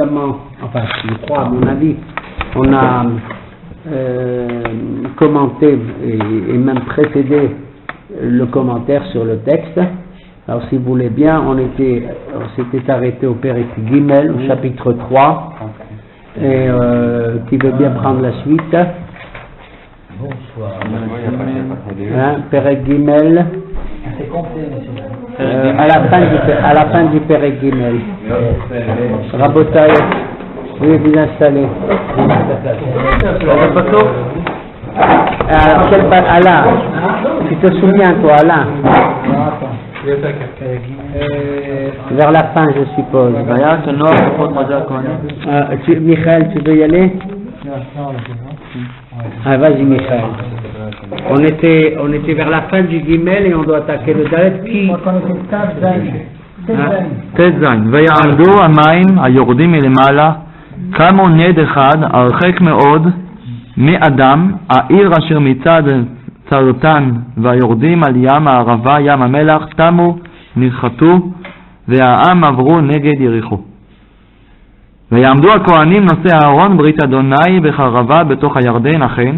précédemment, enfin je crois à mon avis, on a commenté et même précédé le commentaire sur le texte. Alors si vous voulez bien, on s'était arrêté au Pérec Gimel, au chapitre 3, et qui veut bien prendre la suite. Bonsoir. Pérec Gimel. C'est complet, monsieur. À la fin du Pérec Gimel. Rabotaï, veuillez vous installer. Alain, tu te souviens toi, Alain? Vers la fin, je suppose. Michael, tu veux y aller? Ah, vas-y, Michael. On était vers la fin du Gimel et on doit attaquer le Dalet qui... ט"ז ויעמדו המים היורדים מלמעלה קמו נד אחד הרחק מאוד מאדם העיר אשר מצד צרתן והיורדים על ים הערבה ים המלח תמו נרחתו והעם עברו נגד יריחו ויעמדו הכהנים נושאי אהרון ברית אדוני בחרבה בתוך הירדן אכן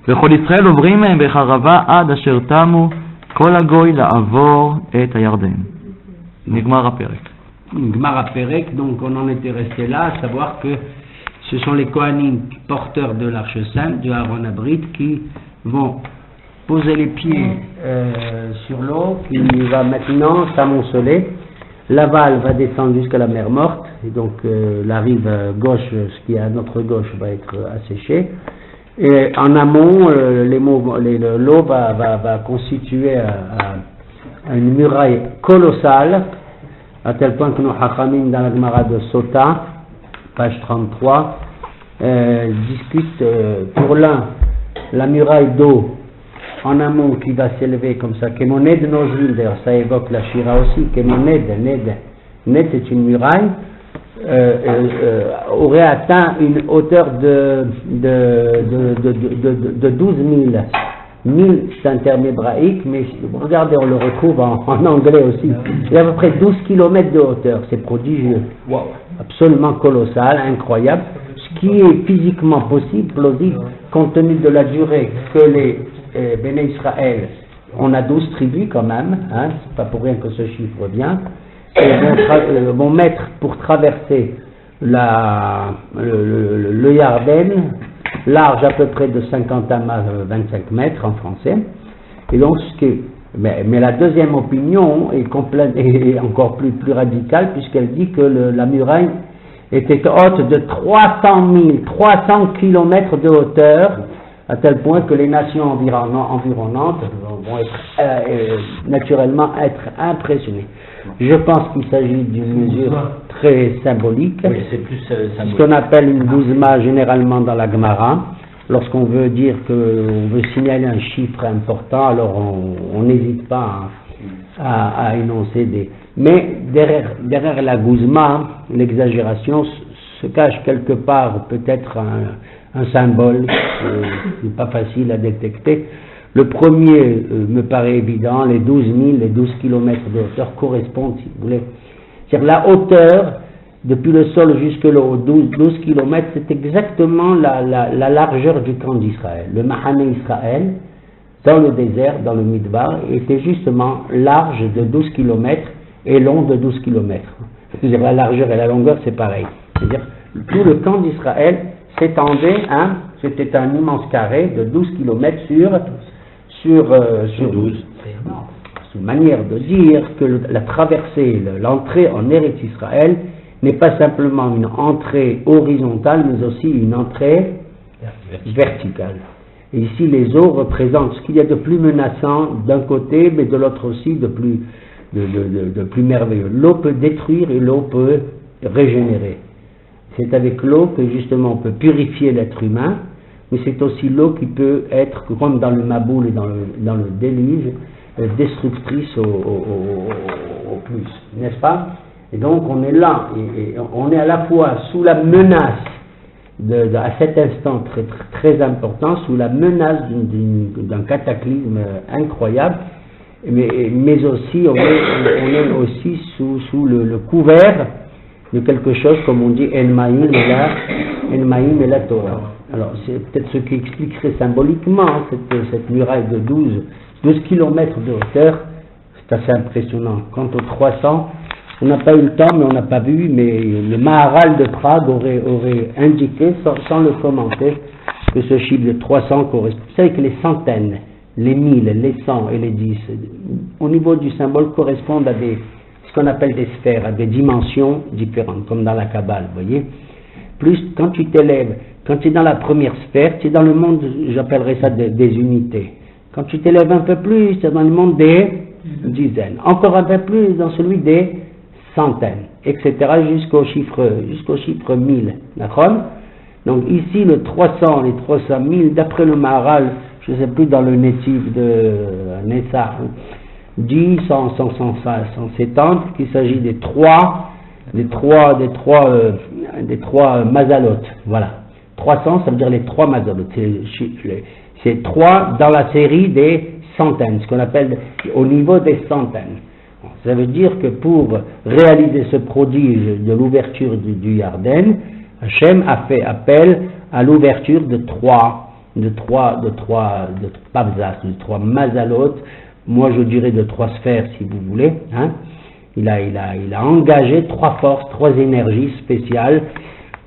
וכל ישראל עוברים מהם בחרבה עד אשר תמו כל הגוי לעבור את הירדן. Nigmar Perek. Nigmar Perek, donc on en était resté là, à savoir que ce sont les Kohanim porteurs de l'Arche Sainte, du Aaron Abrit, qui vont poser les pieds sur l'eau, qui va maintenant s'amonceler. L'aval va descendre jusqu'à la mer Morte, et donc la rive gauche, ce qui est à notre gauche, va être asséché. Et en amont, l'eau va constituer une muraille colossale, à tel point que nos Hachamim dans la Gemara de Sota, page 33, discutent pour l'un la muraille d'eau en amont qui va s'élever comme ça, Kemoned Nozil, d'ailleurs ça évoque la Shira aussi, Kemoned, Ned c'est une muraille, aurait atteint une hauteur de 12 000. 1000 c'est un terme hébraïque, mais regardez, on le retrouve en anglais aussi. Il y a à peu près 12 km de hauteur, c'est prodigieux, absolument colossal, incroyable, ce qui est physiquement possible, plausible, compte tenu de la durée que les Béné Israël, on a 12 tribus quand même, hein, c'est pas pour rien que ce chiffre vient, et vont mettre pour traverser le Yarden, large à peu près de 50 à 25 mètres en français. Et donc, mais la deuxième opinion est encore plus radicale, puisqu'elle dit que la muraille était haute de 300 km de hauteur, à tel point que les nations environnantes vont naturellement être impressionnées. Je pense qu'il s'agit d'une mesure très symbolique, oui, c'est plus ce qu'on appelle une gouzma généralement dans la Gemara. Lorsqu'on veut dire qu'on veut signaler un chiffre important, alors on n'hésite pas à énoncer des... Mais derrière la gouzma, l'exagération se cache quelque part peut-être un symbole qui n'est pas facile à détecter. Le premier me paraît évident, les 12 000, les 12 km de hauteur correspondent, si vous voulez. C'est-à-dire la hauteur, depuis le sol jusque là, aux 12 km, c'est exactement la largeur du camp d'Israël. Le Mahané Israël, dans le désert, dans le Midbar, était justement large de 12 km et long de 12 km. C'est-à-dire la largeur et la longueur, c'est pareil. C'est-à-dire tout le camp d'Israël s'étendait, c'était un immense carré de 12 km sur 12. C'est une manière de dire que la traversée, l'entrée en Eretz Israël n'est pas simplement une entrée horizontale, mais aussi une entrée verticale. Et ici, les eaux représentent ce qu'il y a de plus menaçant d'un côté, mais de l'autre aussi de plus merveilleux. L'eau peut détruire et l'eau peut régénérer. C'est avec l'eau que justement on peut purifier l'être humain, mais c'est aussi l'eau qui peut être, comme dans le Maboul et dans le déluge, destructrice au plus, n'est-ce pas? Et donc on est là, et on est à la fois sous la menace, à cet instant très, très important, sous la menace d'un cataclysme incroyable, mais aussi on est aussi sous le couvert de quelque chose, comme on dit, El Maïm et la Torah. Alors, c'est peut-être ce qui expliquerait symboliquement cette muraille de 12 kilomètres de hauteur. C'est assez impressionnant. Quant aux 300, on n'a pas eu le temps, mais on n'a pas vu, mais le Maharal de Prague aurait indiqué, sans le commenter, que ce chiffre de 300 correspond. Vous savez que les centaines, les 1000, les 100 et les 10, au niveau du symbole, correspondent à ce qu'on appelle des sphères, à des dimensions différentes, comme dans la Kabbale, vous voyez. Plus, quand tu t'élèves, quand tu es dans la première sphère, tu es dans le monde, j'appellerais ça des unités. Quand tu t'élèves un peu plus, tu es dans le monde des dizaines. Encore un peu plus dans celui des centaines, etc. jusqu'au chiffre 1000. D'accord ? Donc ici, le 300, les 300 000, d'après le Maharal, je ne sais plus dans le natif de Nessa, dit 170 qu'il s'agit des trois mazalot. Voilà. 300, ça veut dire les 3 mazalot. C'est 3 dans la série des centaines, ce qu'on appelle au niveau des centaines. Ça veut dire que pour réaliser ce prodige de l'ouverture du Yarden, Hachem a fait appel à l'ouverture de trois mazalot, moi je dirais de 3 sphères si vous voulez. Hein. Il a engagé 3 forces, 3 énergies spéciales.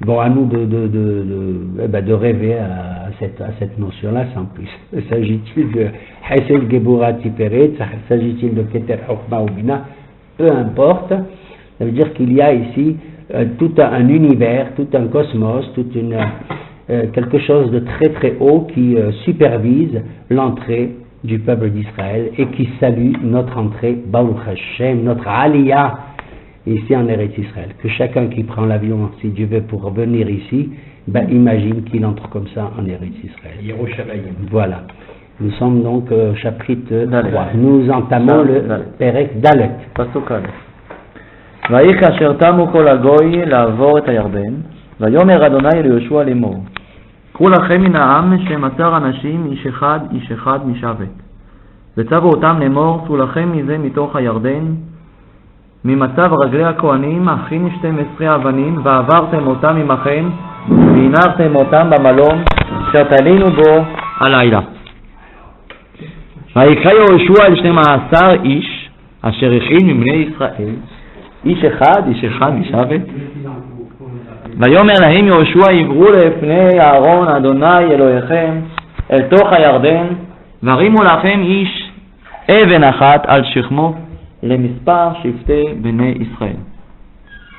Bon, à nous de rêver à cette notion-là sans plus. S'agit-il de Hesed Gebura Tiferet, s'agit-il de Keter Chokma ou Bina, peu importe. Ça veut dire qu'il y a ici tout un univers, tout un cosmos, quelque chose de très très haut qui supervise l'entrée du peuple d'Israël et qui salue notre entrée, Baruch Hashem, notre Aliyah ici en Eretz Israël. Que chacun qui prend l'avion, si Dieu veut, pour venir ici, imagine qu'il entre comme ça en Eretz Israël. Yerushalayim. Voilà. Nous sommes donc au chapitre 3. Nous entamons le Perek Dalet. פסוק א' ויהי כאשר תמו כל הגוי לעבור את הירדן, ויאמר אדוני ליהושע לאמור, קחו לכם מן העם 12 אנשים, איש אחד משבט. וצוו אותם לאמור, צאו לכם מזה מתוך הירדן, ממצב רגלי הכהנים, הכין 12 אבנים, ועברתם אותם עמכם, והנחתם אותם במלון, אשר תלינו בו הלילה. ויקרא יהושע אל 12 איש, אשר הכין מבני ישראל, איש אחד משבט. ויאמר להם יהושע, עברו לפני אהרון אדוני אלוהיכם אל תוך הירדן, והרימו לכם איש אבן אחת על שכמו למספר שבטי בני ישראל.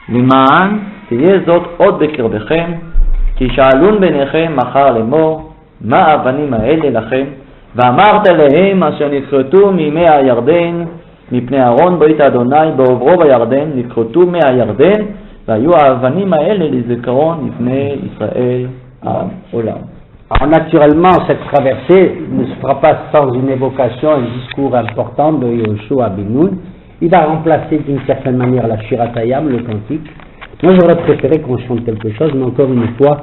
למען תהיה זאת עוד בקרבכם, כי שאלון ביניכם מחר לאמור, מה האבנים האלה לכם? ואמרת להם אשר נכרתו מימי הירדן, מפני אהרון ברית אדוני בעוברו בירדן, נכרתו מהירדן, והיו האבנים האלה לזיכרון לפני ישראל העולם. Alors naturellement, cette traversée ne se fera pas sans une évocation, un discours important de Yehoshua ben Nun. Il va remplacer d'une certaine manière la Shiratayam, le cantique. Moi j'aurais préféré qu'on chante quelque chose, mais encore une fois,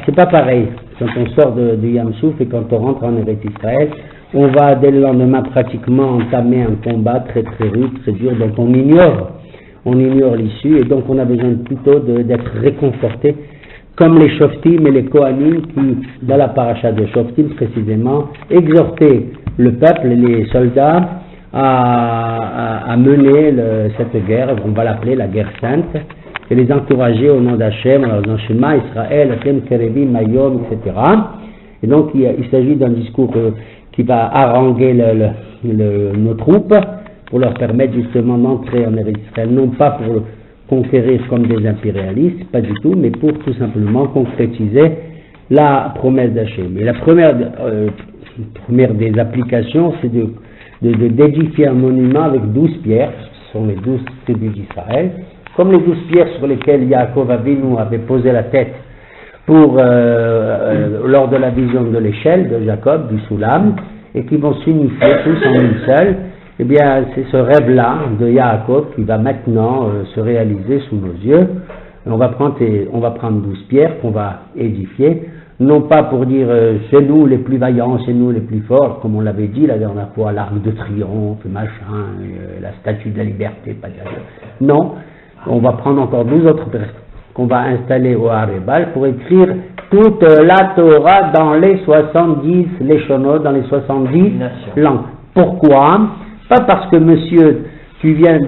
c'est pas pareil. Quand on sort du Yam Souf et quand on rentre en Eretz Israël, on va dès le lendemain pratiquement entamer un combat très très rude, très dur, donc on ignore l'issue, et donc on a besoin plutôt d'être réconforté, comme les Shoftim et les Kohanim qui, dans la paracha de Shoftim précisément, exhortaient le peuple, les soldats, à mener cette guerre, on va l'appeler la guerre sainte, et les encourager au nom d'Hachem, en leur disant Shema Israël, Hachem Kerevi, Mayom, etc. Et donc il s'agit d'un discours qui va haranguer nos troupes pour leur permettre justement d'entrer en Eretz Israël, non pas pour conquérir comme des impérialistes, pas du tout, mais pour tout simplement concrétiser la promesse d'Hachem. Et la première des applications, c'est d'édifier un monument avec 12 pierres, ce sont les 12 tribus d'Israël, comme les 12 pierres sur lesquelles Yaakov Avinu avait posé la tête lors de la vision de l'échelle de Jacob, du Soulam, et qui vont s'unifier tous en une seule. Eh bien, c'est ce rêve-là de Yaakov qui va maintenant se réaliser sous nos yeux. Et on va prendre 12 pierres qu'on va édifier, non pas pour dire c'est nous les plus vaillants, c'est nous les plus forts, comme on l'avait dit la dernière fois, l'arc de triomphe, machin, la statue de la liberté, pas de... Non, on va prendre encore 12 autres personnes qu'on va installer au Haribal pour écrire toute la Torah dans les 70 Leshonot, dans les 70 langues. Pourquoi? Pas parce que monsieur, tu viens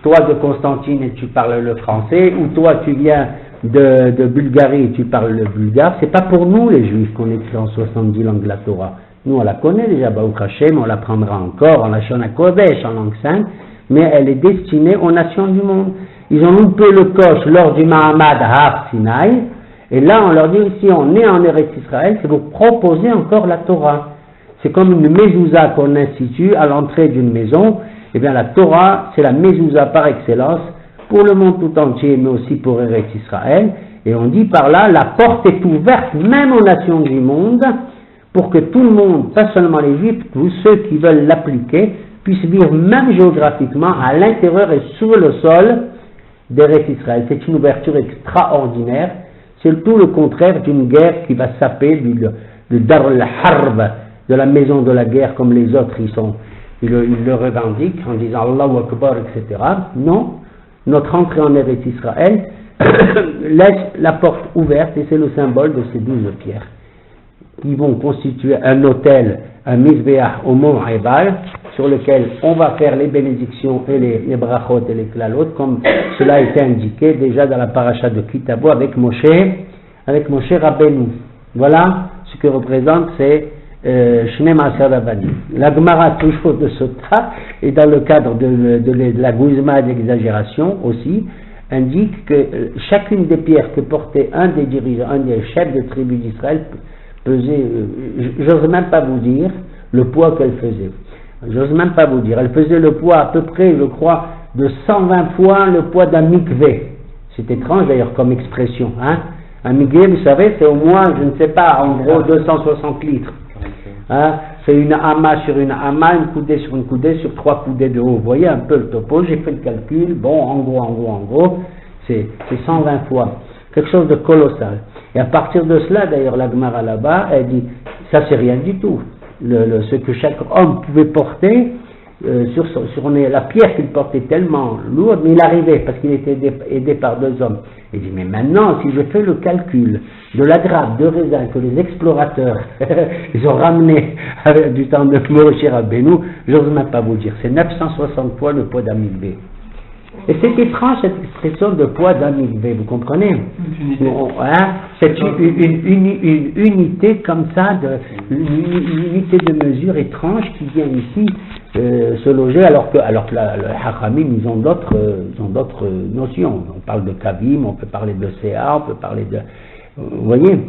toi de Constantine et tu parles le français, ou toi tu viens de Bulgarie et tu parles le bulgare. C'est pas pour nous les Juifs qu'on écrit en 70 langues la Torah. Nous on la connaît déjà, Baruch Hashem, on l'apprendra encore en Lashon HaKodesh, en langue sainte, mais elle est destinée aux nations du monde. Ils ont loupé le coche lors du Mahamad Har Sinai, et là on leur dit, si on est en Eretz Israël, c'est vous proposer encore la Torah. C'est comme une mezouza qu'on institue à l'entrée d'une maison. Eh bien la Torah, c'est la mezouza par excellence pour le monde tout entier, mais aussi pour Eretz Israël. Et on dit par là, la porte est ouverte même aux nations du monde, pour que tout le monde, pas seulement les Juifs, tous ceux qui veulent l'appliquer, puissent vivre même géographiquement à l'intérieur et sur le sol d'Eretz Israël. C'est une ouverture extraordinaire. C'est tout le contraire d'une guerre qui va saper du Dar al-Harb, de la maison de la guerre, comme les autres ils le revendiquent en disant Allahu Akbar, etc. Non, notre entrée en Eretz Israël laisse la porte ouverte, et c'est le symbole de ces 12 pierres qui vont constituer un autel, un Mizbeach au mont Ebal, sur lequel on va faire les bénédictions et les brachot et les klalot, comme cela a été indiqué déjà dans la paracha de Kitabo avec Moshe Rabbeinu. Voilà ce que représente ces Shnei Maaser Avadim. La Gemara toujours de Sota, et dans le cadre de la Guzma d'exagération aussi, indique que chacune des pierres que portait un des dirigeants, un des chefs de tribu d'Israël, pesait, j'ose même pas vous dire le poids qu'elle faisait. J'ose même pas vous dire. Elle faisait le poids à peu près, je crois, de 120 fois le poids d'un mikvé. C'est étrange d'ailleurs comme expression. Hein? Un mikvé, vous savez, c'est au moins, je ne sais pas, en gros 260 litres. Hein? C'est une ama sur une ama, une coudée sur une coudée, sur 3 coudées de haut. Vous voyez un peu le topo, j'ai fait le calcul. Bon, en gros, c'est 120 fois. Quelque chose de colossal. Et à partir de cela, d'ailleurs, la Gemara là-bas, elle dit, ça c'est rien du tout. Ce que chaque homme pouvait porter, la pierre qu'il portait tellement lourde, mais il arrivait parce qu'il était aidé par 2 hommes. Il dit, mais maintenant, si je fais le calcul de la grappe de raisin que les explorateurs ils ont ramené du temps de Moshe Rabbeinu, j'ose même pas vous dire, c'est 960 fois le poids d'un mikvé. Et c'est étrange cette expression de poids d'un mikvé, vous comprenez? C'est une unité comme ça, une unité de mesure étrange qui vient ici se loger, alors que le Hachamim, ils ont d'autres notions. On parle de Kavim, on peut parler de CA, on peut parler de... Vous voyez,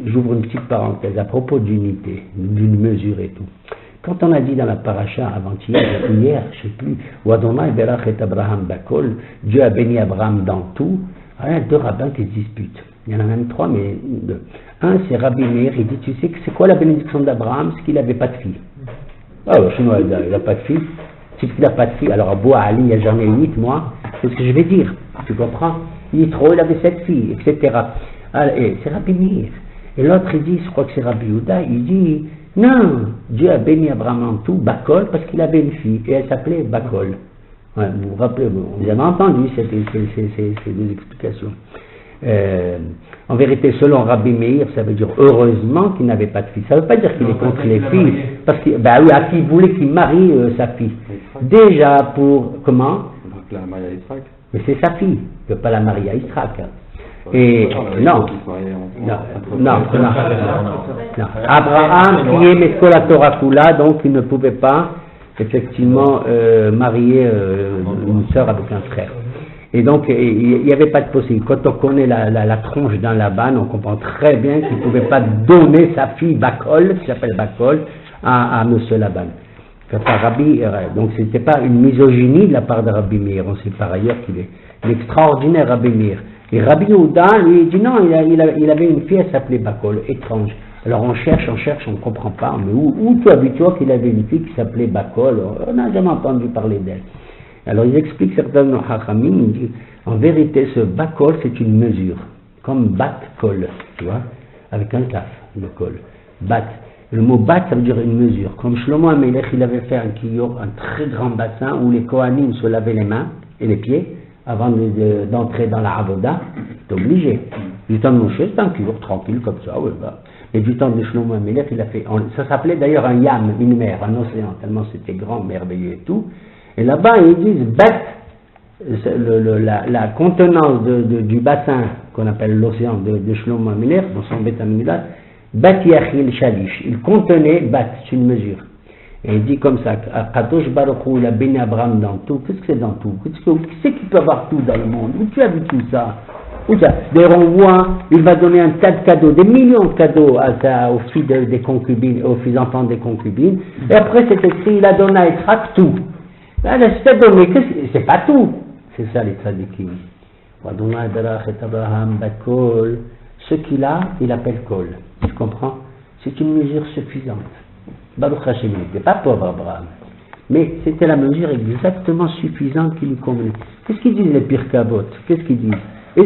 j'ouvre une petite parenthèse à propos d'unité, d'une mesure et tout. Quand on a dit dans la paracha avant-hier, hier, je ne sais plus, ou Adonai berach et Abraham bakol, Dieu a béni Abraham dans tout, il y a 2 rabbins qui se disputent. Il y en a même 3, mais 2. Un, c'est Rabbi Meir, il dit, tu sais que c'est quoi la bénédiction d'Abraham? C'est qu'il n'avait pas de fille. Ah, le chinois, il n'a pas de fille. C'est qu'il n'a pas de fille. Alors, à Bois Ali, j'en ai 8, moi. C'est ce que je vais dire. Tu comprends? Il est trop, il avait 7 filles, etc. Alors, et c'est Rabbi Meir. Et l'autre, il dit, je crois que c'est Rabbi Yehuda, il dit, non, Dieu a béni Abraham en tout, Bakol, parce qu'il avait une fille, et elle s'appelait Bakol. Ouais, vous vous rappelez, vous avez entendu ces 2 explications. En vérité, selon Rabbi Meir, ça veut dire heureusement qu'il n'avait pas de fille. Ça ne veut pas dire qu'il est contre les filles, parce qu'il voulait qu'il marie sa fille. Déjà pour, comment? Mais c'est sa fille, il ne peut pas la marier à Israël. Et non. Abraham qui aimait la Torah Kula, donc il ne pouvait pas effectivement marier une sœur avec un frère. Et donc il n'y avait pas de possibilité. Quand on connaît la tronche d'un Laban, on comprend très bien qu'il ne pouvait pas donner sa fille Bakol, qui s'appelle Bakol, à monsieur Laban. Donc c'était pas une misogynie de la part de Rabbi Meir. On sait par ailleurs qu'il est l'extraordinaire Rabbi Meir. Et Rabbi Yehuda, lui, il dit non, il avait une fille, elle s'appelait Bakol, étrange. Alors on cherche, on ne comprend pas, mais où tu as vu toi qu'il avait une fille qui s'appelait Bakol? On n'a jamais entendu parler d'elle. Alors il explique certains Hachamim, il dit, en vérité ce Bakol c'est une mesure, comme Bat-Kol, tu vois, avec un taf, le kol. Bat. Le mot bat ça veut dire une mesure. Comme Shlomo HaMelech, il avait fait un kiyor, un très grand bassin où les Kohanim se lavaient les mains, et les pieds avant d'entrer dans la Avoda. C'est obligé. Du temps de Moshe, c'est un cours tranquille comme ça. Ouais, bah. Et du temps de Shlomo Amelech, il a fait. Ça s'appelait d'ailleurs un yam, une mer, un océan, tellement c'était grand, merveilleux et tout. Et là-bas, ils disent la contenance du bassin qu'on appelle l'océan de Shlomo Amelech, dans son Beth Amikdash, Bat Yachil Shalish. Il contenait Bat, c'est une mesure. Et il dit comme ça, Kadosh Baruch Hu, il a béni Abraham dans tout. Qu'est-ce que c'est dans tout? Qu'est-ce qui peut avoir tout dans le monde? Où tu as vu tout ça? D'ailleurs, on voit, il va donner un tas de cadeaux, des millions de cadeaux aux filles des concubines, aux filles enfants des concubines. Et après, c'est écrit, il a donné à Yitzhak tout. C'est donné, c'est pas tout. C'est ça les tzadikim. Ce qu'il a, il appelle kol. Tu comprends? C'est une mesure suffisante. Baruch Hashem, il n'était pas pauvre Abraham. Mais c'était la mesure exactement suffisante qui lui convenait. Qu'est-ce qu'ils disent les Pirkavot? Qu'est-ce qu'ils disent? Moi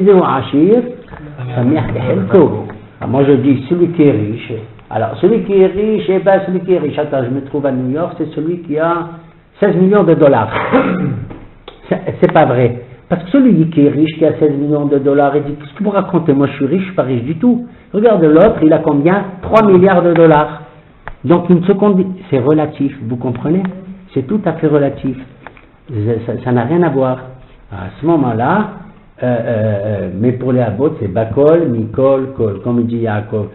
je dis celui qui est riche. Alors celui qui est riche, celui qui est riche, attends, je me trouve à New York, c'est celui qui a 16 millions de dollars. C'est pas vrai. Parce que celui qui est riche, qui a 16 millions de dollars, il dit, qu'est-ce que vous racontez? Moi je suis riche, je suis pas riche du tout. Regarde l'autre, il a combien? 3 milliards de dollars. Donc une seconde, c'est relatif, vous comprenez? C'est tout à fait relatif. Ça n'a rien à voir. À ce moment-là, mais pour les abot, c'est Bakol, Mikol, Kol. Comme il dit Yaakov,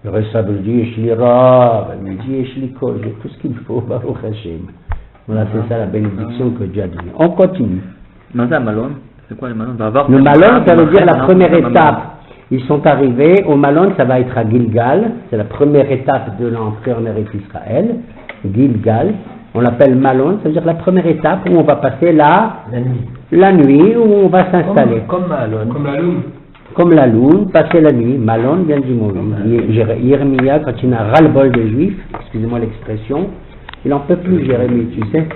le responsable dit, Eshli Rav, il dit, Eshli Kol, j'ai tout ce qu'il faut, Baruch Hashem. Voilà, c'est ça la bénédiction que Dieu a donnée. On continue. Malon, c'est quoi le Malon? Le Malon, ça veut dire la première étape. Ils sont arrivés au Malon, ça va être à Gilgal, c'est la première étape de l'entrée en Eretz Israël. Gilgal, on l'appelle Malon, ça veut dire la première étape où on va passer la nuit, où on va s'installer. Comme la lune, passer la nuit. Malon vient du mot. Jérémia, quand il a ras-le-bol des Juifs, excusez-moi l'expression, il n'en peut plus, Jérémie, tu sais.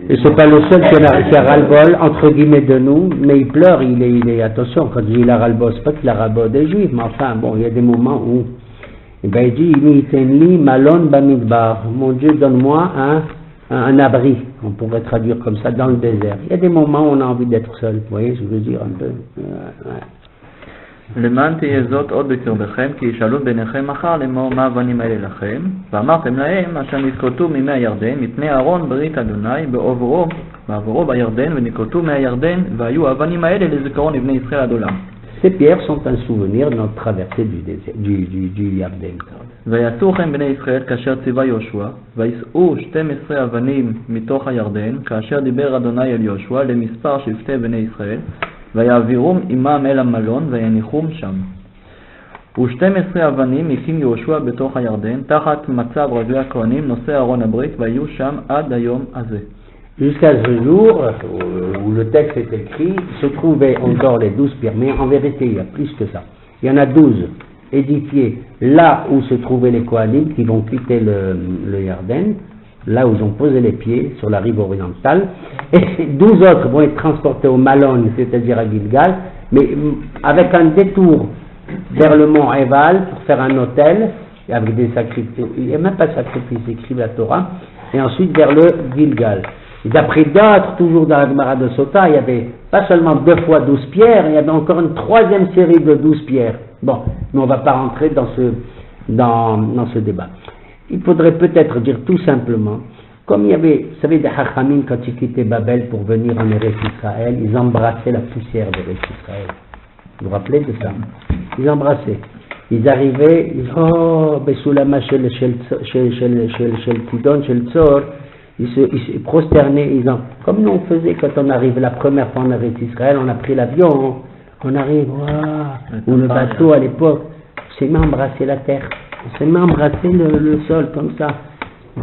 Et c'est pas le seul qui a ras-le-bol, entre guillemets, de nous, mais il pleure, il est attention, quand il a ras-le-bol, c'est pas qu'il a ras-le-bol des Juifs, mais enfin, bon, il y a des moments où, il dit, Malon Bamidbar, mon Dieu, donne-moi un abri, on pourrait traduire comme ça, dans le désert. Il y a des moments où on a envie d'être seul, vous voyez, je veux dire un peu. למען תהיה זאת עוד בקרבכם, כי ישאלו ביניכם מחר לאמור מה האבנים האלה לכם, ואמרתם להם אשר נזכרתו ממי הירדן, מפני אהרון ברית אדוני, בעבורו בירדן, ונזכרתו מהירדן, והיו האבנים האלה לזיכרון לבני ישראל עד עולם. Ces pierres sont un souvenir de notre traversée du désert, du Yarden. ויצאו לכם בני ישראל כאשר ציווה יהושע, ויסעו 12 אבנים מתוך הירדן, כאשר דיבר אדוני אל יהושע למספר שבטי בני ישראל, ויעבירום עמם אל המלון ויניחום שם. ו12 אבנים הקים יהושע בתוך הירדן, תחת מצב רגלי הכהנים נושא ארון הברית, והיו שם עד היום הזה. Jusqu'à ce jour où le texte est écrit, se trouvaient encore les 12 pierres, mais en vérité il y a plus que ça. Il y en a 12 édifiées là où se trouvaient les Kohanim qui vont quitter le Yarden, là où ils ont posé les pieds, sur la rive orientale, et 12 autres vont être transportés au Malon, c'est-à-dire à Gilgal, mais avec un détour vers le mont Eval pour faire un autel, avec des sacrifices, il n'y a même pas de sacrifice, écrit la Torah, et ensuite vers le Gilgal. Et d'après d'autres, toujours dans la Gemara de Sota, il y avait pas seulement 2 fois 12 pierres, il y avait encore une troisième série de 12 pierres. Bon, mais on ne va pas rentrer dans ce débat. Il faudrait peut-être dire tout simplement, comme il y avait, vous savez, des Hachamim quand ils quittaient Babel pour venir en Eretz Israël, ils embrassaient la poussière d'Eretz Israël. Vous vous rappelez de ça? Ils embrassaient. Ils arrivaient, ils disaient, oh, Besoulama shel Tidon, shel Tzor, ils se prosternaient, comme nous on faisait quand on arrive la première fois en Eretz Israël, on a pris l'avion, on arrive, ou le bateau à l'époque, on s'est mis à embrasser la terre. On s'est mis à embrasser le sol comme ça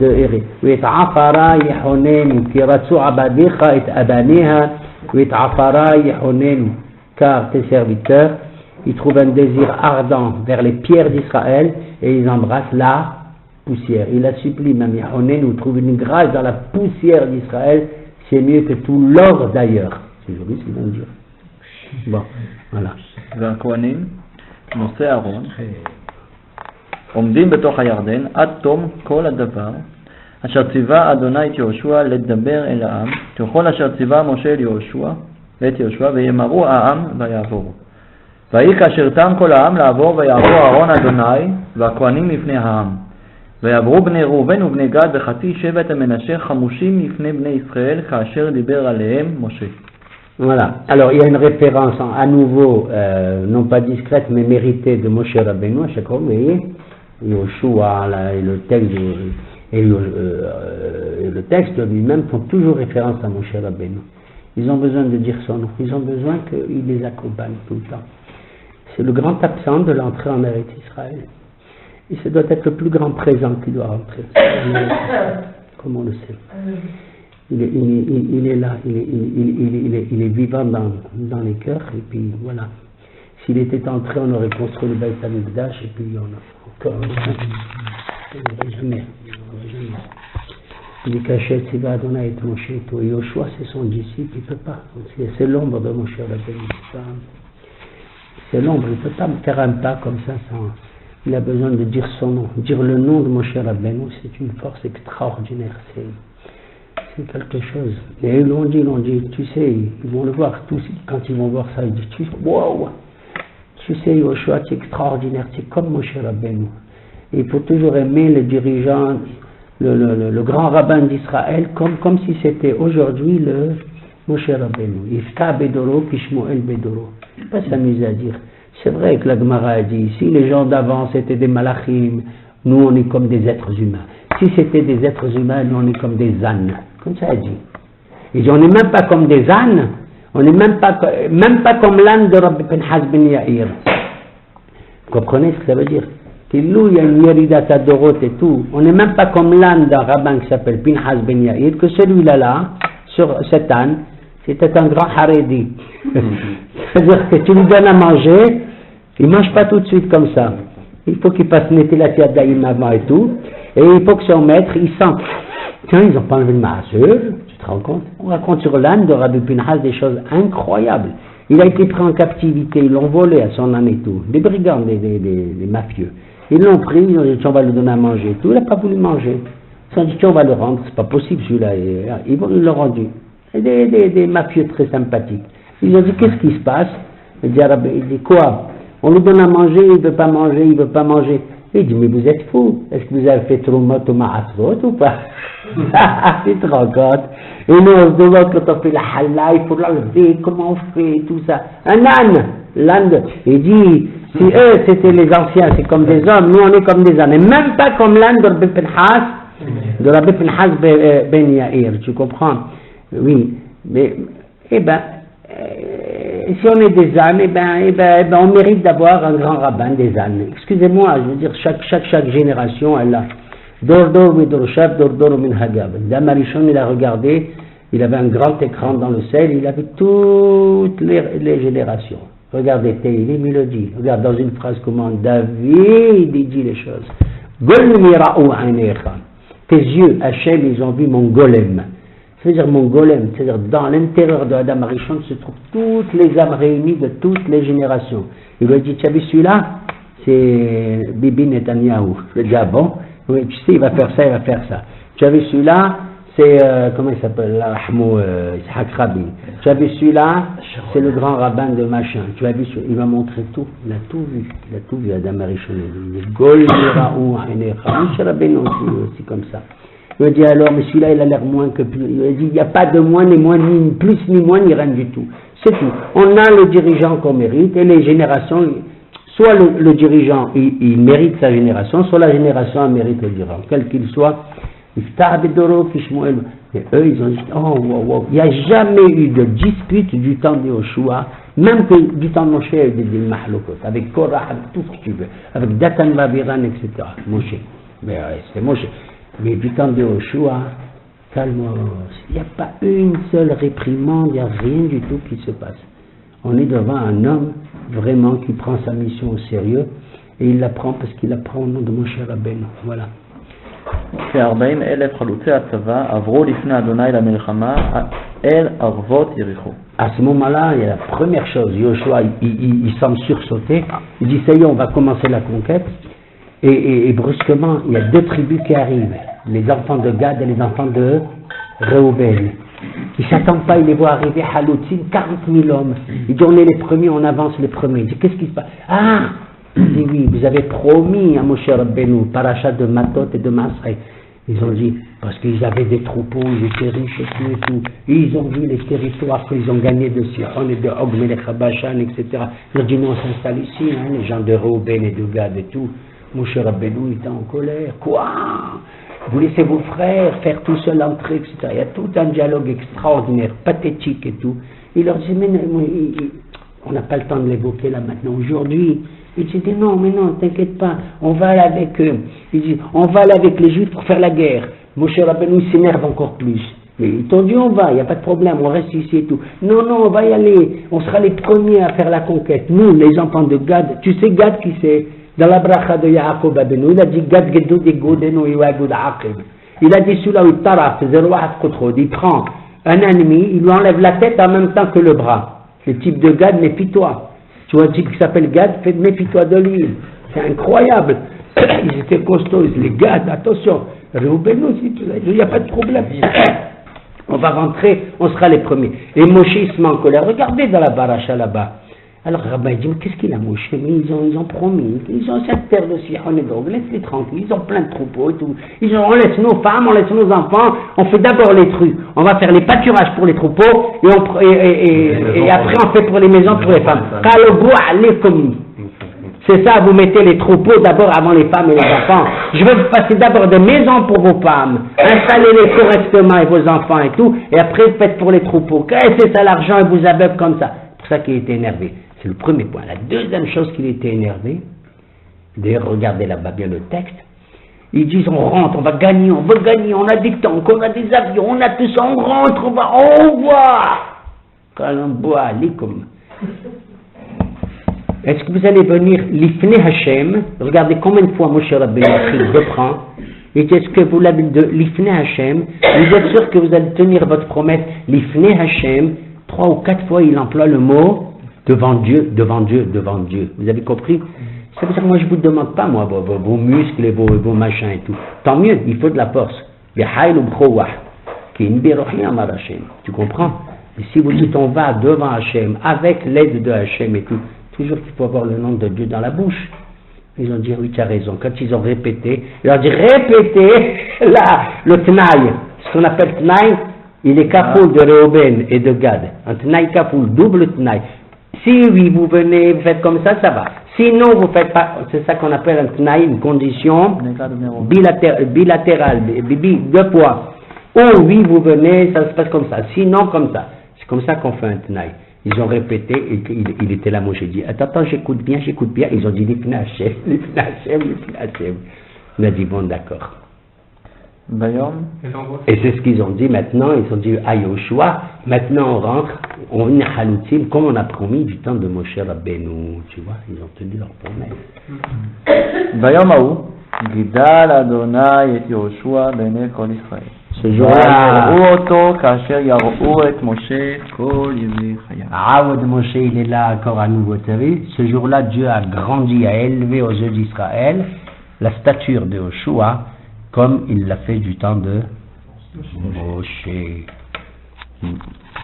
de Eri. Car tes serviteurs, ils trouvent un désir ardent vers les pierres d'Israël et ils embrassent la poussière. Il a supplié, même Yahonen nous trouve une grâce dans la poussière d'Israël, c'est mieux que tout l'or d'ailleurs. C'est joli ce qu'ils vont dire. Bon, voilà. והכהנים, נושא אהרון, עומדים בתוך הירדן עד תום כל הדבר, אשר ציווה אדוני את יהושע לדבר אל העם, ככל אשר ציווה משה ואת יהושע, וימרו העם ויעבורו. ויהי כאשר תם כל העם לעבור, ויעבור אהרון אדוני והכהנים לפני העם. ויעברו בני ראובן ובני גד וחצי שבט המנשה חמושים לפני בני ישראל, כאשר דיבר עליהם משה. Voilà. Alors, il y a une référence à nouveau, non pas discrète, mais méritée de Moshe Rabbeinu à chaque fois. Vous voyez, Yoshua et le texte, le texte lui-même font toujours référence à Moshe Rabbeinu. Ils ont besoin de dire son nom. Ils ont besoin qu'il les accompagne tout le temps. C'est le grand absent de l'entrée en Eretz Israël. Et ce doit être le plus grand présent qui doit rentrer. Comme on le sait. Il est là, il est vivant dans les cœurs, et puis voilà. S'il était entré, on aurait construit le Beit HaMikdash, et puis on a encore jamais. Il est caché, Tziva Adonai et Moshe et tout. Et Yoshua, c'est son disciple, il ne peut pas. C'est l'ombre de Moshe Rabbeinu. C'est l'ombre, il ne peut pas faire un pas comme ça sans. Il a besoin de dire son nom. Dire le nom de Moshe Rabbeinu, c'est une force extraordinaire. C'est quelque chose. Et ils l'ont dit, tu sais, ils vont le voir tous, quand ils vont voir ça, ils disent, wow, tu sais, Yoshua, c'est extraordinaire, c'est comme Moshe Rabbeinu. Et il faut toujours aimer le dirigeant, le grand rabbin d'Israël, comme si c'était aujourd'hui le Moshe Rabbeinu. Ifta Bedoro, Kishmoel Bedoro. Il ne faut pas s'amuser à dire. C'est vrai que la Gemara a dit, si les gens d'avant c'était des malachim, nous on est comme des êtres humains. Si c'était des êtres humains, nous on est comme des ânes. Comme ça a dit. Ils disent, on n'est même pas comme des ânes, on n'est même pas comme l'âne de Rabbi Pinhas ben Yair. Vous comprenez ce que ça veut dire? Qu'il il y a une Yeridat Adorot et tout. On n'est même pas comme l'âne d'un rabbin qui s'appelle Pinhas ben Yair, que celui-là, sur cet âne, c'était un grand haredi. C'est-à-dire que tu lui donnes à manger, il ne mange pas tout de suite comme ça. Il faut qu'il passe Netilat Yadayim avant et tout. Et il faut que son maître, il sente. Tiens, ils n'ont pas enlevé le maaseur, tu te rends compte? On raconte sur l'âne de Rabbi Pinhas des choses incroyables. Il a été pris en captivité, ils l'ont volé à son âne et tout. Des brigands, des mafieux. Ils l'ont pris, ils ont dit, on va lui donner à manger et tout. Il n'a pas voulu manger. Ils ont dit, on va le rendre, c'est pas possible celui-là. Ils l'ont rendu. Et des mafieux très sympathiques. Ils ont dit, qu'est-ce qui se passe? Il dit, quoi? On lui donne à manger, il ne veut pas manger, il ne veut pas manger. Il dit, mais vous êtes fou, est-ce que vous avez fait Trumot ou Ma'asrot ou pas? Tu te rends compte? Et nous, on se demande quand on fait la halal, il faut l'enlever, comment on fait, tout ça. Un âne, l'âne, il dit, si eux c'était les anciens, c'est comme des hommes, nous on est comme des ânes. Et même pas comme l'âne de Rabbi Pinhas ben Yair, tu comprends? Oui, mais, si on est des ânes, on mérite d'avoir un grand rabbin des ânes. Excusez-moi, je veux dire, chaque génération, elle a Dordor Midorshab, Dordor Minhagab. Damarichon, il a regardé, il avait un grand écran dans le ciel, il avait toutes les générations. Regardez, Tehillim, il le dit. Regarde dans une phrase comment David il dit les choses. Golem yira'u ainecha. Tes yeux, Hachem, ils ont vu mon golem. C'est-à-dire mon golem, c'est-à-dire dans l'intérieur de Adam Arishon se trouvent toutes les âmes réunies de toutes les générations. Il lui a dit, tu as vu celui-là? C'est Bibi Netanyahu. Je lui ai dit, ah bon? Oui, tu sais, il va faire ça, il va faire ça. Tu as vu celui-là? C'est, comment il s'appelle? Ishaq Rabin. Tu as vu celui-là? C'est le grand rabbin de machin. Tu as vu celui-là? Il m'a montré tout. Il a tout vu. Il a tout vu, Adam Arishon. Il dit, Gol Mira'u Ainecha. Moshe Rabbeinu aussi comme ça. Il m'a dit alors, mais celui-là il a l'air moins que plus. Il a dit, il n'y a pas de moins, ni plus, ni moins, ni rien du tout. C'est tout. On a le dirigeant qu'on mérite et les générations, soit le dirigeant il mérite sa génération, soit la génération elle mérite le dirigeant, quel qu'il soit. Mais eux ils ont dit, oh wow, il n'y a jamais eu de dispute du temps de Yoshua, même que du temps de Moshe, il y a eu des mahlokot, avec Korah, avec tout ce que tu veux, avec Datan Vaviran, etc. Moshe. Mais c'est Moshe. Mais du temps de Yoshua, calmos, il n'y a pas une seule réprimande, il n'y a rien du tout qui se passe. On est devant un homme vraiment qui prend sa mission au sérieux et il la prend parce qu'il la prend au nom de Moshe Rabbeinu. Voilà. À ce moment-là, il y a la première chose, Yoshua, il semble sursauter, il dit ça y est, on va commencer la conquête. Et brusquement, il y a deux tribus qui arrivent. les enfants de Gad et les enfants de Réhouben. Ils ne s'attendent pas, ils les voient arriver, Haloutzin, 40 000 hommes. Ils disent, on est les premiers, on avance les premiers. Ils disent, qu'est-ce qui se passe? Ah, ils disent, oui, vous avez promis à Moshe Rabbeinu, parachat de Matot et de Masré. Ils ont dit, parce qu'ils avaient des troupeaux, ils étaient riches et tout. Et ils ont vu les territoires qu'ils ont gagnés de Sihon et de Og, Melech Bashan, etc. Ils ont dit, nous on s'installe ici, hein, les gens de Réhouben et de Gad et tout. Moshe Rabbeinu était en colère. Quoi? Vous laissez vos frères faire tout seul entrer, etc. Il y a tout un dialogue extraordinaire, pathétique et tout. Il leur dit, mais non, on n'a pas le temps de l'évoquer là maintenant. Aujourd'hui, il dit, non, mais non, t'inquiète pas, on va aller avec eux. Il dit, on va aller avec les Juifs pour faire la guerre. Moshe Rabbeinu s'énerve encore plus. Mais ils t'ont dit, on va, il n'y a pas de problème, on reste ici et tout. Non, non, on va y aller, on sera les premiers à faire la conquête. Nous, les enfants de Gad, tu sais Gad qui c'est? Dans la bracha de Yaakov Abenu, il a dit Gad Gedud Egodenu Iwagud Aqib. Il a dit celui-là où Taraf, il prend un ennemi, il lui enlève la tête en même temps que le bras. Le type de Gad, méfie-toi. Tu vois un type qui s'appelle Gad, méfie-toi de lui. C'est incroyable. Ils étaient costauds, les Gad, attention. Réhouben aussi, il n'y a pas de problème. On va rentrer, on sera les premiers. Et Moshe se met en colère. Regardez dans la baracha là-bas. Alors le rabbin dit, mais qu'est-ce qu'il a Moshe? Mais ils ont promis, ils ont cette terre de Sihon et d'Og, laisse-les tranquilles, ils ont plein de troupeaux et tout. On laisse nos femmes, on laisse nos enfants, on fait d'abord les trucs, on va faire les pâturages pour les troupeaux et après on fait pour les maisons pour les femmes. C'est ça, vous mettez les troupeaux d'abord avant les femmes et les enfants. Je veux vous passer d'abord des maisons pour vos femmes, installez-les correctement et vos enfants et tout, et après vous faites pour les troupeaux. C'est ça l'argent et vous aveugle comme ça. C'est pour ça qu'il était énervé. C'est le premier point. La deuxième chose qu'il était énervé, d'ailleurs regardez là-bas bien le texte, ils disent on rentre, on va gagner, on veut gagner, on a des tanks, on a des avions, on a tout ça, on rentre, on va, au revoir. Kalamboa alikum. Est-ce que vous allez venir l'ifne Hashem? Regardez combien de fois Moshe Rabbeinu a pris deux prends. Et est-ce que vous l'avez de l'ifne Hashem? Vous êtes sûr que vous allez tenir votre promesse l'ifne Hashem? 3 ou 4 fois il emploie le mot devant Dieu, devant Dieu, devant Dieu. Vous avez compris? Ça veut dire que moi je ne vous demande pas moi vos muscles et vos machins et tout. Tant mieux, il faut de la force. Tu comprends? Et si vous dites on va devant Hachem, avec l'aide de Hachem et tout, toujours qu'il faut avoir le nom de Dieu dans la bouche. Ils ont dit oui, tu as raison. Quand ils ont répété, ils ont dit répétez là, le Tnaï. Ce qu'on appelle Tnaï, il est kafoul de Réhouben et de Gad. Un Tnaï kafoul, double Tnaï. Si oui, vous venez, vous faites comme ça va. Sinon, vous faites pas, c'est ça qu'on appelle un Tnaï, une condition bilatérale, deux fois. Ou oui, vous venez, ça se passe comme ça. Sinon, comme ça. C'est comme ça qu'on fait un Tnaï. Ils ont répété, et il était là, moi j'ai dit, attends, j'écoute bien. Ils ont dit, l'ifne Hashem. On a dit, bon, d'accord. Et c'est ce qu'ils ont dit maintenant, ils ont dit à Yoshua, maintenant on rentre, on est Haloutzim, comme on a promis du temps de Moshe Rabbeinu, tu vois, ils ont tenu leur promesse. Bayom Haou, Gidal Adonai et Yoshua b'nei kol Israël. Ce jour-là, Aoud Moshe, il est là encore à nouveau, tu as vu? Ce jour-là, Dieu a grandi, a élevé aux yeux d'Israël la stature de Yoshua, comme il l'a fait du temps de Moshe.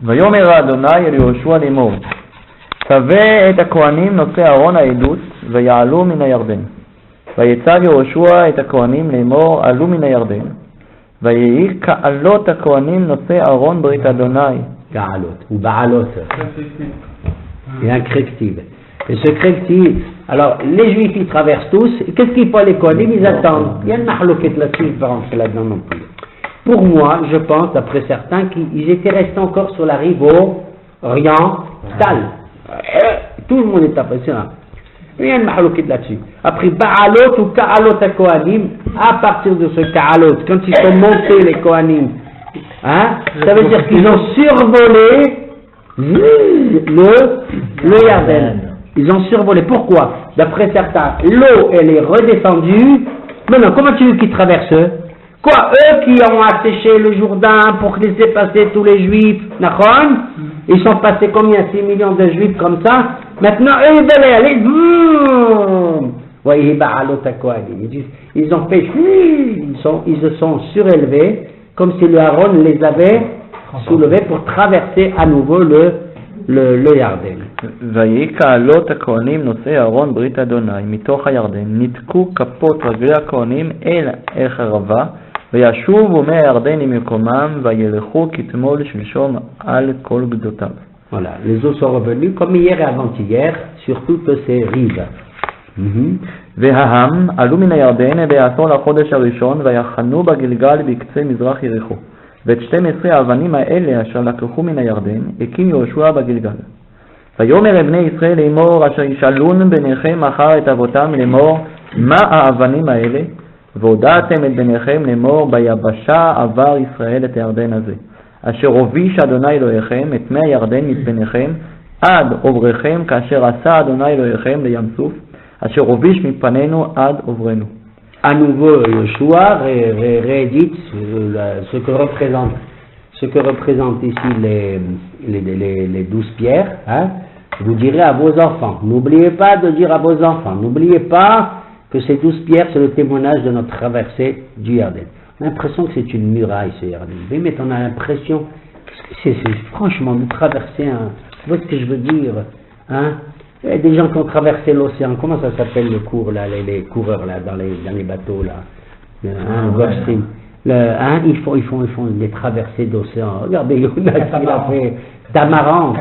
ויאמר אדוני אל יהושע לאמור, צווה את הכהנים נושאי ארון העדות ויעלו מן הירדן. ויצו יהושע את הכהנים לאמור, עלו מן הירדן. ויהי כעלות הכהנים נושאי ארון ברית אדוני. Ka'alot ou Ba'alot. Il y a un correctif. Et ce correctif, alors les Juifs ils traversent tous, qu'est-ce qu'il faut les Kohanim? Ils attendent. Il y a une mahlouket là-dessus, je ne vais pas rentrer là-dedans non plus. Pour moi, je pense, d'après certains, qu'ils étaient restés encore sur la rive orientale. Tout le monde est impressionnant. Il y a une mahlouket là-dessus. Après Ba'alot ou Ka'alot à Kohanim, à partir de ce Ka'alot, quand ils sont montés les Kohanim, hein, ça veut dire qu'ils ont survolé le Yarden. Ils ont survolé. Pourquoi? D'après certains, l'eau, elle est redescendue. Maintenant, comment tu veux qu'ils traversent eux? Quoi? Eux qui ont asséché le Jourdain pour laisser passer tous les Juifs, Nachon? Ils sont passés combien? 6 millions de Juifs comme ça. Maintenant, eux, ils veulent aller. Ils ont fait, ils se sont surélevés, comme si le Aaron les avait soulevés pour traverser à nouveau le Yarden. ויקהלות הכהנים נושאי אהרון ברית אדוני מתוך הירדן ניתקו כפות רגלי הכהנים אל החרבה וישובו מי הירדן ממקומם וילכו כתמול שלשום על כל גדותיו. Voilà, les eaux sont revenues comme hier et avant-hier sur toutes ces rives. וההם עלו מן הירדן בעשור לחודש הראשון ויחנו בגלגל בקצה מזרח יריחו ואת 12 האבנים האלה אשר לקחו מן הירדן הקים יהושע בגלגל. ויאמר בני ישראל לאמור אשר ישאלון בניכם אחר את אבותם לאמור מה האבנים האלה והודעתם את בניכם לאמור ביבשה עבר ישראל את הירדן הזה אשר הוביש אדוני אלוהיכם את מי הירדן מפניכם עד עוברכם כאשר עשה אדוני אלוהיכם לים סוף אשר הוביש מפנינו עד עוברנו. À nouveau, Yeshua réédite ce que représentent ici les 12 pierres. Hein? Vous direz à vos enfants, n'oubliez pas de dire à vos enfants, n'oubliez pas que ces 12 pierres, c'est le témoignage de notre traversée du Yarden. On a l'impression que c'est une muraille, ce Yarden. Oui, mais on a l'impression, c'est franchement de traverser un... Vous voyez ce que je veux dire, hein? Il y a des gens qui ont traversé l'océan. Comment ça s'appelle le cours là, les coureurs là dans les bateaux là, le Gulf Stream. Ils font des traversées d'océan. Regardez, Jonas, il a fait catamaran,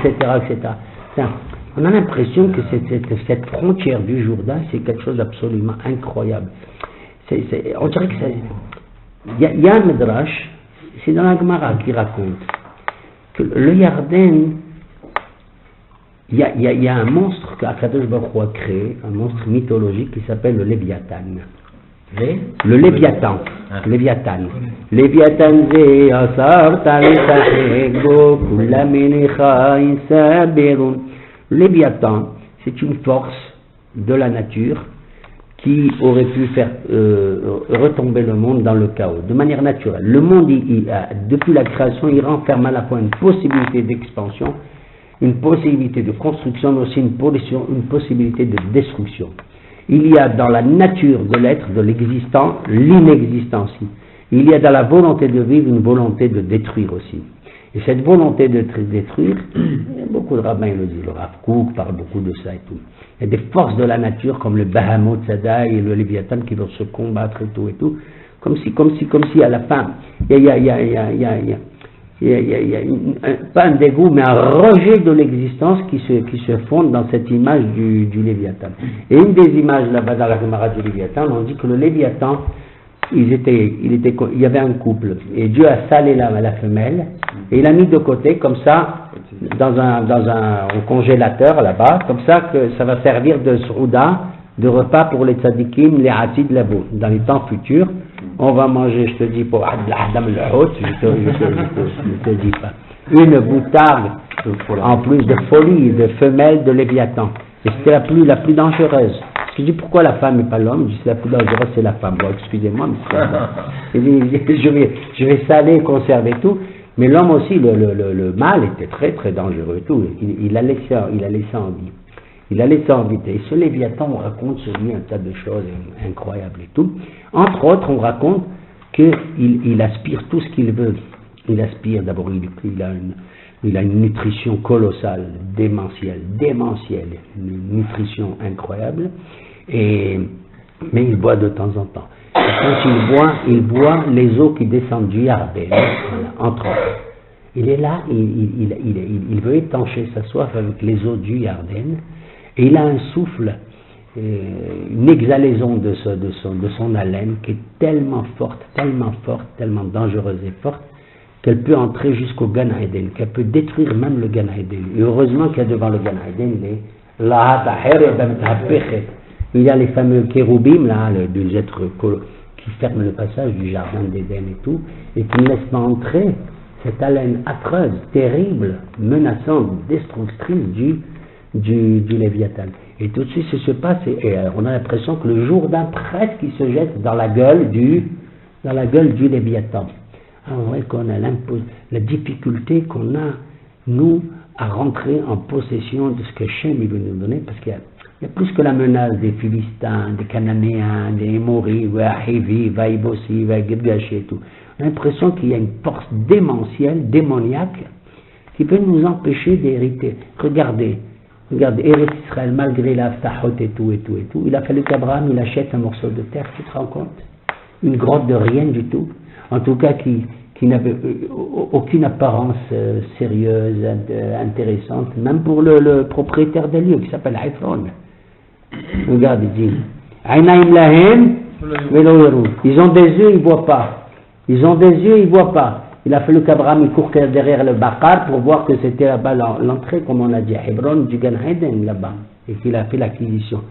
etc. On a l'impression que cette frontière du Jourdain, c'est quelque chose d'absolument incroyable. On dirait que il y a un Midrash, c'est dans la Gemara qui raconte que le Yarden. Il y a un monstre qu'Akadosh Baruch Hu a créé, un monstre mythologique qui s'appelle le Léviathan. Le Léviathan. Léviathan. Léviathan ze asar talitachego kulaminicha isabirun. Léviathan, c'est une force de la nature qui aurait pu faire retomber le monde dans le chaos, de manière naturelle. Le monde, depuis la création, il renferme à la fois une possibilité d'expansion, une possibilité de construction, mais aussi une possibilité de destruction. Il y a dans la nature de l'être, de l'existant, l'inexistence. Il y a dans la volonté de vivre une volonté de détruire aussi. Et cette volonté de détruire, beaucoup de rabbins le disent, le Rav Kook parle beaucoup de ça et tout. Il y a des forces de la nature comme le Bahamut Tzadai et le Léviathan qui vont se combattre et tout, comme si à la fin, il y a pas un dégoût, mais un rejet de l'existence qui se fonde dans cette image du Léviathan. Et une des images là-bas dans la Gemara du Léviathan, on dit que le Léviathan, il y avait un couple, et Dieu a salé la femelle, et il a mis de côté, comme ça, au congélateur là-bas, comme ça que ça va servir de souda, de repas pour les tzadikim, les hatid labo. Dans les temps futurs, on va manger, je te dis, pour Adam le Hot, je te dis pas, une boutarde en plus de folie, de femelle de Léviathan. Et c'était la plus dangereuse. Je dis pourquoi la femme et pas l'homme? Je dis c'est la plus dangereuse, c'est la femme. Bon, excusez-moi, mais je vais saler, conserver tout. Mais l'homme aussi, le mâle était très très dangereux et tout. Il a laissé en vie. Il a laissé en vie. Et ce Léviathan, on raconte sur lui un tas de choses incroyables et tout. Entre autres, on raconte qu'il aspire tout ce qu'il veut. Il aspire, d'abord, il a une nutrition colossale, démentielle, une nutrition incroyable, mais il boit de temps en temps. Et quand il boit les eaux qui descendent du Yarden, voilà, entre autres. Il est là, il veut étancher sa soif avec les eaux du Yarden, et il a un souffle, une exhalaison de son haleine qui est tellement forte, tellement dangereuse et forte, qu'elle peut entrer jusqu'au Gan Eden, qu'elle peut détruire même le Gan Eden. Et heureusement qu'il y a devant le Gan Eden il y a les fameux kéroubim, là, des êtres qui ferment le passage du jardin d'Éden et tout, et qui ne laissent pas entrer cette haleine affreuse, terrible, menaçante, destructrice du Léviathan. Et tout de suite, ce se passe, et on a l'impression que le Jourdain presque il se jette dans la gueule du Léviathan. Alors, on voit qu'on a la difficulté qu'on a, nous, à rentrer en possession de ce que Shem veut nous donner, parce qu'il y a Il y a plus que la menace des Philistins, des Cananéens, des Émoris, Hivi, Vaïbossi, Vaïgirgashi et tout. On a l'impression qu'il y a une force démoniaque, qui peut nous empêcher d'hériter. Regardez, Eretz Israël, malgré l'Aftahot et tout, il a fallu qu'Abraham il achète un morceau de terre, tu te rends compte? Une grotte de rien du tout, en tout cas qui n'avait aucune apparence sérieuse, intéressante, même pour le propriétaire des lieux, qui s'appelle Hifron. Regarde, il dit, ils ont des yeux, ils ne voient pas. Ils ont des yeux, ils ne voient pas. Il a fallu qu'Abraham il court derrière le Bakar pour voir que c'était là-bas l'entrée, comme on a dit, à Hebron, du Gan Eden, là-bas, et qu'il a fait l'acquisition.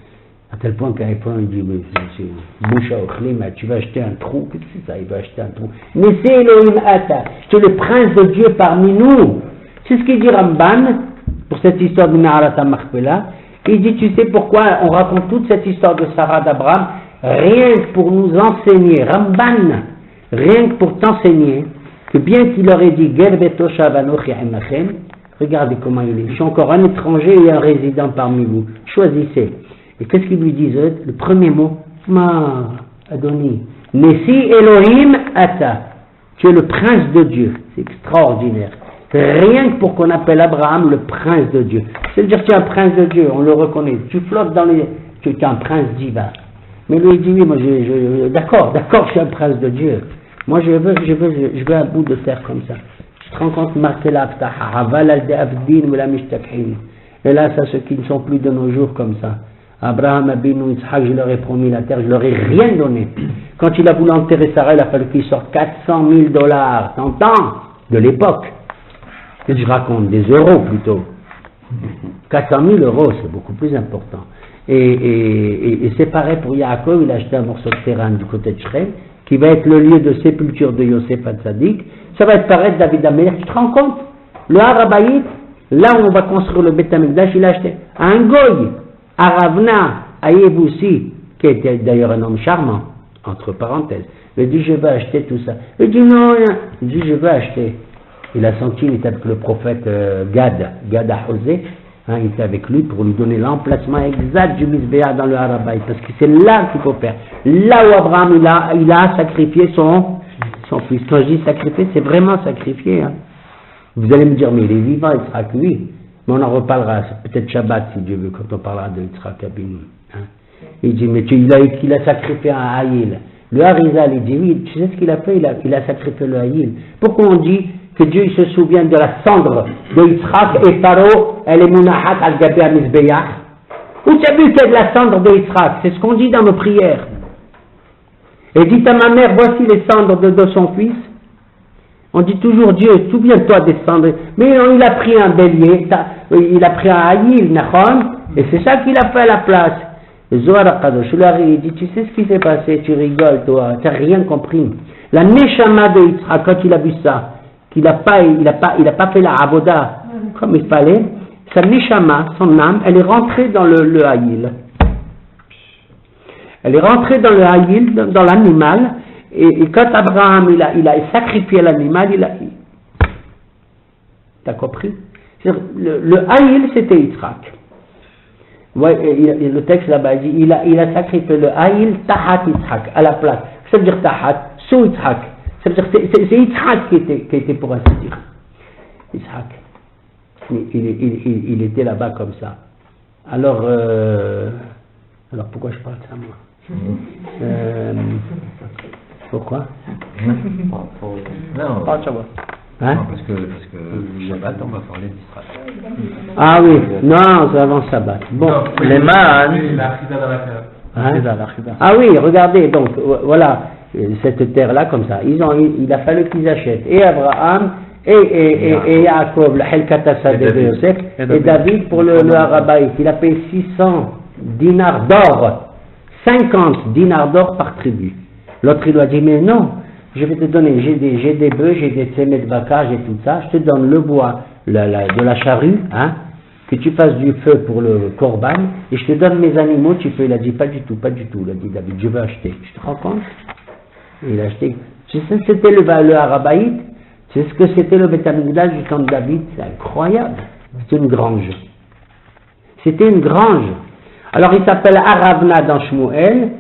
À tel point qu'Hebron il dit, Boucha Ochlim, tu vas acheter un trou, qu'est-ce que c'est ça? Il va acheter un trou. Mais c'est Elohim Ata, tu es le prince de Dieu parmi nous. C'est ce qu'il dit Ramban, pour cette histoire de Me'arat HaMachpelah. Il dit, tu sais pourquoi on raconte toute cette histoire de Sarah d'Abraham? Rien que pour nous enseigner, Ramban, rien que pour t'enseigner, que bien qu'il aurait dit, regardez comment il est, je suis encore un étranger et un résident parmi vous, choisissez. Et qu'est-ce qu'il lui disait? Le premier mot, Ma Adoni, Nessi Elohim Ata, tu es le prince de Dieu, c'est extraordinaire. Rien que pour qu'on appelle Abraham le prince de Dieu. C'est-à-dire que tu es un prince de Dieu, on le reconnaît. Tu flottes dans les... Tu es un prince divin. Mais lui il dit, oui, moi d'accord, je suis un prince de Dieu. Moi je veux un bout de terre comme ça. Tu te rends compte, marqué l'aftaha, et là, ça ceux qui ne sont plus de nos jours comme ça. Abraham, Abinu, Yitzhak, je leur ai promis la terre, je leur ai rien donné. Quand il a voulu enterrer Sarah, il a fallu qu'il sorte $400 000, t'entends? De l'époque. Que je raconte, des euros plutôt. 400 000 euros, c'est beaucoup plus important. Et c'est pareil pour Yaakov, il a acheté un morceau de terrain du côté de Shrem, qui va être le lieu de sépulture de Yosef Hatzadik. Ça va être pareil de David Amelech, tu te rends compte? Le Harabayit, là où on va construire le Beth Amikdash, il a acheté un goy, Aravna, à Yeboussi, qui était d'ailleurs un homme charmant, entre parenthèses. Il dit, je vais acheter tout ça. Il dit, non, il dit, je vais acheter. Il a senti, il était avec le prophète Gad à Hosé, il était avec lui pour lui donner l'emplacement exact du Mizbeah dans le Harabaï, parce que c'est là qu'il faut faire. Là où Abraham il a sacrifié son fils. Quand je dis sacrifier, c'est vraiment sacrifier. Hein. Vous allez me dire, mais il est vivant, Yitzhak, oui. Mais on en reparlera, peut-être Shabbat si Dieu veut, quand on parlera de Yitzhak Abinu. Hein. Il dit, mais il a sacrifié un Haïl. Le Harizal, il dit, oui, tu sais ce qu'il a fait? Il a sacrifié le Haïl. Pourquoi on dit que Dieu il se souvient de la cendre de Yitzhak et Pharaon, elle est Munahat al-Gabi al-Mizbeach? Où tu as vu qu'il y a de la cendre de Yitzhak? C'est ce qu'on dit dans nos prières. Et dit à ma mère, voici les cendres de son fils. On dit toujours, Dieu, souviens-toi des cendres. Mais non, il a pris un bélier, il a pris un haïl, Nachon, et c'est ça qu'il a fait à la place. Le Zohar HaKadosh, il dit, tu sais ce qui s'est passé, tu rigoles toi, tu n'as rien compris. La Neshama de Yitzhak, quand il a vu ça, qu'il n'a pas fait la Avoda comme il fallait, sa Neshama, son âme, elle est rentrée dans le haïl. Elle est rentrée dans le haïl, dans l'animal, et quand Abraham il a sacrifié l'animal, t'as compris? Le haïl c'était Yitzhak. Ouais, le texte là-bas dit il a sacrifié le haïl tahat Yitzhak, à la place. Ça veut dire tahat, sous Yitzhak. Ça veut dire c'est Yitzhak qui était pour ainsi dire. Yitzhak. Il était là-bas comme ça. Alors pourquoi je parle de ça moi? Pourquoi? Non, Pas de Shabbat. Hein? Non, parce que Shabbat, on va parler d'Israël. Ah oui, non, c'est avant Shabbat. Bon, les man. Ah oui, regardez, donc voilà, cette terre-là comme ça. Il a fallu qu'ils achètent. Et Abraham, et Yaakov, le Helkatassa de Yosef, et David pour le Harabaït. Il a payé 600 dinars d'or. 50 dinars d'or par tribu. L'autre il lui a dit, mais non, je vais te donner, j'ai des bœufs, j'ai des tsémets de bacage et tout ça, je te donne le bois de la charrue, hein, que tu fasses du feu pour le korban, et je te donne mes animaux, tu peux. Il a dit, pas du tout, il a dit David, je veux acheter. Tu te rends compte? Il a acheté. Tu sais, c'était le Harabaït, tu sais ce que c'était le Beth Amikdash du temps de David, c'est incroyable, c'était une grange. C'était une grange. Alors il s'appelle Aravna dans Shmuel,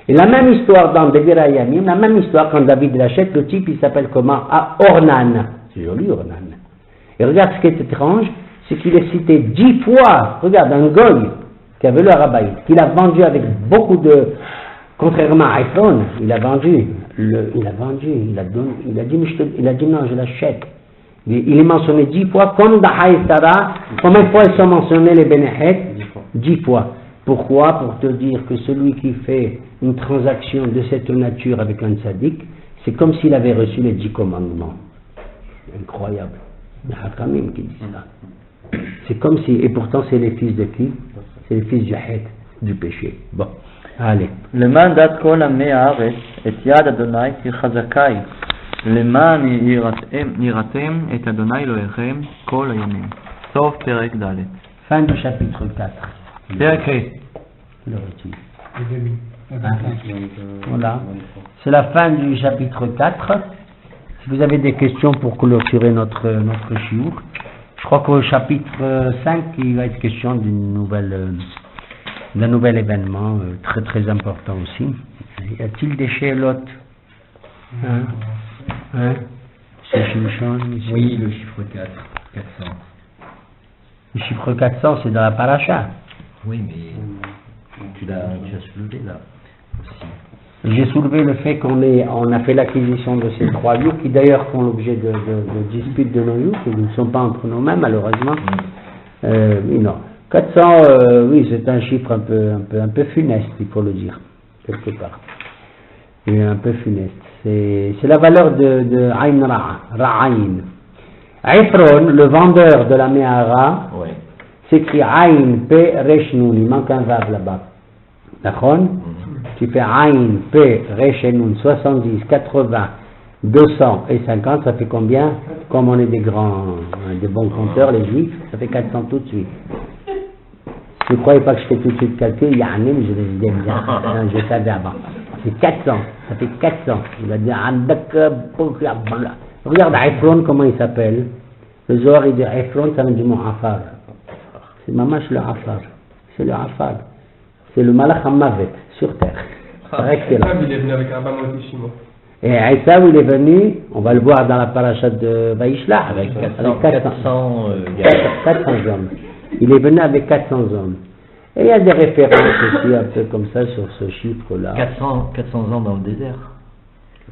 et la même histoire dans Debira Yamim, la même histoire quand David l'achète, le type il s'appelle comment? Ah, Ornan. C'est joli Ornan. Et regarde ce qui est étrange, c'est qu'il est cité 10 fois, regarde, un goy qui avait le Arabaït, qu'il a vendu avec beaucoup de... Contrairement à Ephron, il a dit, non, je l'achète. Il est mentionné 10 fois, comme dans Haïsara, combien de fois ils sont mentionnés les Bénéhets? 10 fois. Pourquoi? Pour te dire que celui qui fait une transaction de cette nature avec un tzaddik, c'est comme s'il avait reçu les 10 commandements. Incroyable. Il y a Hakamim qui dit ça. C'est comme si, et pourtant c'est les fils de qui? C'est les fils du Het, du péché. Bon, allez. למען דת כל עמי הארץ את יד אדוני כי חזקה היא למען יראתם את אדוני אלוהיכם כל הימים. סוף פרק ד'. Fin du chapitre 4. פרק ה'. Le retire. Voilà. C'est la fin du chapitre 4. Si vous avez des questions pour clôturer notre shiur, je crois qu'au chapitre 5, il va être question d'un nouvel événement très très important aussi. Y a-t-il des chélotes? C'est Shimshon ici. Oui, le chiffre 4, 400. Le chiffre 400, c'est dans la paracha. Oui, mais tu l'as soulevé là aussi. J'ai soulevé le fait on a fait l'acquisition de ces 3 lieux qui d'ailleurs font l'objet de disputes de nos jours, qui ne sont pas entre nous-mêmes malheureusement. Mais non. 400, oui, c'est un chiffre un peu funeste, il faut le dire, quelque part. Il est un peu funeste. C'est la valeur de Ayn Ra'ayn. Ephron, le vendeur de la Mehara, Ouais. s'écrit Ayn P Resh Nun, il manque un vav là-bas. D'accord? Tu fais Ayn P Resh Nun, 70, 80, 200 et 50, ça fait combien? Comme on est des bons compteurs, les juifs, ça fait 400 tout de suite. Ne croyez pas que je fais tout de suite calcul, Yanim, je les aime bien, je savais avant. C'est 400, ça fait 400. Il va dire, regarde Ephron, comment il s'appelle. Le Zohar, il dit Ephron, ça vient du mot Afar. C'est mamash le Afar. C'est le Afar. C'est le Malach Hamavet, sur terre. C'est vrai que c'est là. Il est venu avec un bâton Shimo. Et Aïssa, il est venu, on va le voir dans la paracha de Vaishla, avec 400 hommes. Il est venu avec 400 hommes. Et il y a des références aussi un peu comme ça sur ce chiffre-là. 400 ans dans le désert.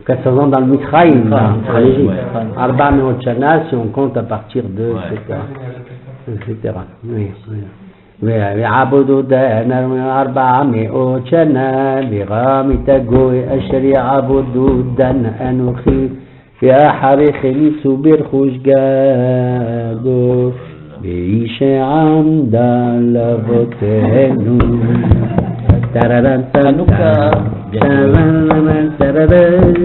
400 ans dans le Mithraïm, en Égypte. ouais. Arba Meot Shana, si on compte à partir de, Ouais. etc. Oui, oui. ويعبدوا دانا 400 سنة بغام تجوي أشر يعبدوا دانا أنوخي يا حريخ سبير خوش جادو بيش عمدا لغتنو تررن Hanouka. تررن تررن